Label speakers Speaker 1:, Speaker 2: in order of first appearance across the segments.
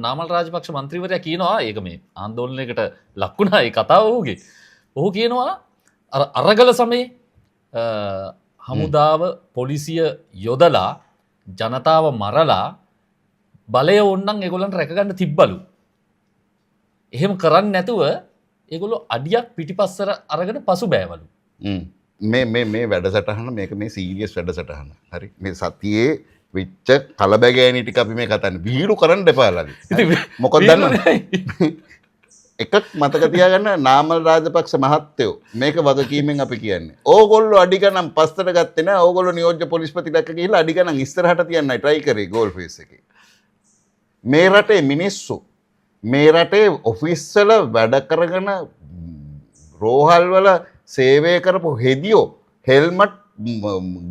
Speaker 1: නාමල් රාජපක්ෂ මන්ත්‍රීවරයා කියනවා ඒක මේ ආන්දෝලනයකට ලක් වුණා ඒ කතාව ඔහුගේ. ඔහු කියනවා අරගල සමයේ හමුදාව පොලිසිය යොදලා ජනතාව මරලා බලය ඕන්නම් ඒගොල්ලන්ට රැකගන්න තිබ්බලු. එහෙම කරන්නේ නැතුව ඒගොල්ලෝ අඩියක් පිටිපස්සට අරගෙන පසු බෑවලු.
Speaker 2: මේ වැඩසටහන මේක මේ සීරියස් වැඩසටහන. හරි. මේ සතියේ විච්ච කලබගෑනි ටික අපි මේ කතාන්නේ. විහිළු කරන්න එපාලගේ. මොකද දන්නවද? එකක් මතක තියාගන්න නාමල් රාජපක්ෂ මහත්තයෝ මේක වගකීමෙන් අපි කියන්නේ. ඕගොල්ලෝ අඩි ගණන් පස්සට ගත්තේ නැහැ. ඕගොල්ලෝ නියෝජ්‍ය පොලිස්පති ළඟ ගිහිල්ලා අඩි ගණන් ඉස්සරහට තියන්නයි try කරේ ගෝල් ෆේස් එකේ. මේ රටේ මිනිස්සු මේ රටේ ඔෆිස් වල වැඩ කරගෙන රෝහල් වල සේවය කරපු හෙදියෝ හෙල්මට්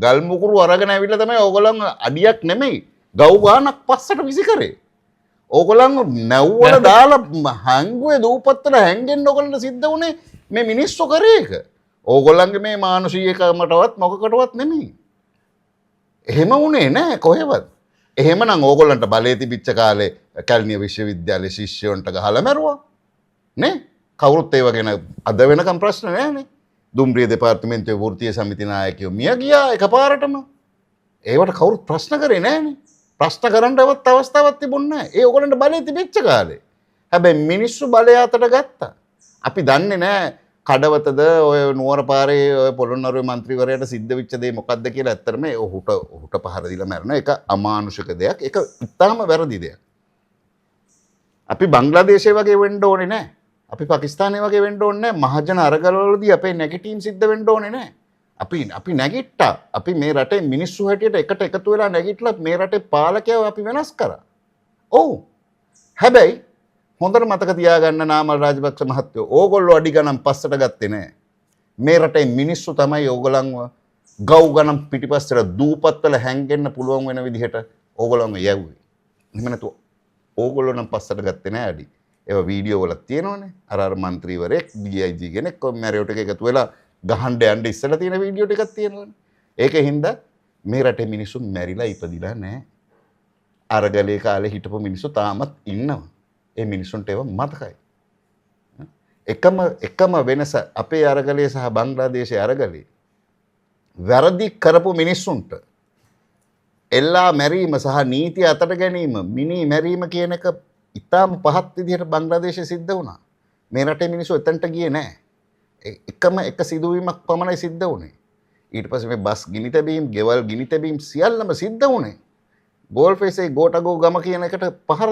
Speaker 2: ගල් මුකුරු අරගෙන ඇවිල්ලා තමයි ඕගොල්ලන් අඩියක් නෙමෙයි ගව් ගානක් පස්සට විසි කරේ. ඕගොල්ලන් නැව්වල දාලා හංගුවේ දූපත්තට හැංගෙන්න ඕගොල්ලන්ට සිද්ධ වුණේ මේ මිනිස්සු කරේ එක. ඕගොල්ලන්ගේ මේ මානුෂීයකමටවත් මොකකටවත් නෙමෙයි. එහෙම වුණේ නැහැ කොහෙවත්. එහෙමනම් ඕගොල්ලන්ට බලය තිබිච්ච කාලේ කැලණිය විශ්වවිද්‍යාලයේ ශිෂ්‍යයන්ට ගහලා මැරුවා. නේ? කවුරුත් ඒව ගැන අද වෙනකම් ප්‍රශ්න නැහැනේ. දුම්රිය දෙපාර්තමේන්තුවේ වෘත්තීය සමිති නායකයෝ මිය ගියා එකපාරටම. ඒවට කවුරුත් ප්‍රශ්න කරේ නැහැනේ. ප්‍රශ්න කරන්නවත් අවස්ථාවක් තිබුණේ නැහැ. ඒ ඕගොල්ලන්ට බලය තිබිච්ච කාලේ. හැබැයි මිනිස්සු බලය අතට ගත්තා. අපි දන්නේ නැහැ කඩවතද ඔය නුවර පාරේ ඔය පොළොන්නරුවේ മന്ത്രിවරයාට සිද්ධ වෙච්ච දේ මොකද්ද කියලා. ඇත්තටම ඔහුට පහර දීලා මැරෙන එක අමානුෂික දෙයක්. ඒක ඉතාම වැරදි දෙයක්. අපි බංග්ලාදේශය වගේ වෙන්න ඕනේ නැහැ. අපි පාකිස්තානය වගේ වෙන්න ඕනේ නැහැ. මහජන අරගලවලදී අපේ නැගිටීම් සිද්ධ වෙන්න ඕනේ නැහැ. අපි නැගිට්ටා. අපි මේ රටේ මිනිස්සු හැටියට එකට එකතු වෙලා නැගිටලා මේ රටේ පාලකයව අපි වෙනස් කරා. ඔව්. හැබැයි හොඳට මතක තියාගන්න නාමල් රාජපක්ෂ මහත්තයෝ ඕගොල්ලෝ අඩි ගණන් පස්සට ගත්තේ නැහැ. මේ රටේ මිනිස්සු තමයි ඕගොල්ලන්ව ගව් ගණන් පිටිපස්සට දූපත්වල හැංගෙන්න පුළුවන් වෙන විදිහට ඕගොල්ලන්ව යැව්වේ. එහෙම නැතුව ඕගොල්ලෝ නම් පස්සට ගත්තේ නැහැ අඩි. ඒවා වීඩියෝ වල තියෙනවනේ. අර മന്ത്രിවරයෙක් DIG කෙනෙක් කොම්මැරියෝට එකතු වෙලා ගහන්න යන්න ඉස්සලා තියෙන වීඩියෝ ටිකක් තියෙනවනේ. ඒකෙන් මේ රටේ මිනිස්සු මැරිලා ඉපදිලා නැහැ. අරගලේ කාලේ හිටපු මිනිස්සු තාමත් ඉන්නවා. ඒ මිනිස්සුන්ට ඒව මතකයි. එකම වෙනස අපේ අරගලයේ සහ බංග්ලාදේශයේ අරගලයේ වැරදි කරපු මිනිස්සුන්ට එල්ලා මැරීම සහ නීතිය අතට ගැනීම මිනි මැරීම කියන එක ඉතාම පහත් විදිහට බංග්ලාදේශයේ සිද්ධ වුණා. මේ රටේ මිනිස්සු එතනට ගියේ නැහැ. එක සිදුවීමක් පමණයි සිද්ධ වුණේ. ඊට පස්සේ මේ බස් ගිනි තැබීම්, ගෙවල් ගිනි තැබීම් සියල්ලම සිද්ධ වුණේ ගෝල්ෆේසේ ගෝටගෝ ගම කියන එකට පහර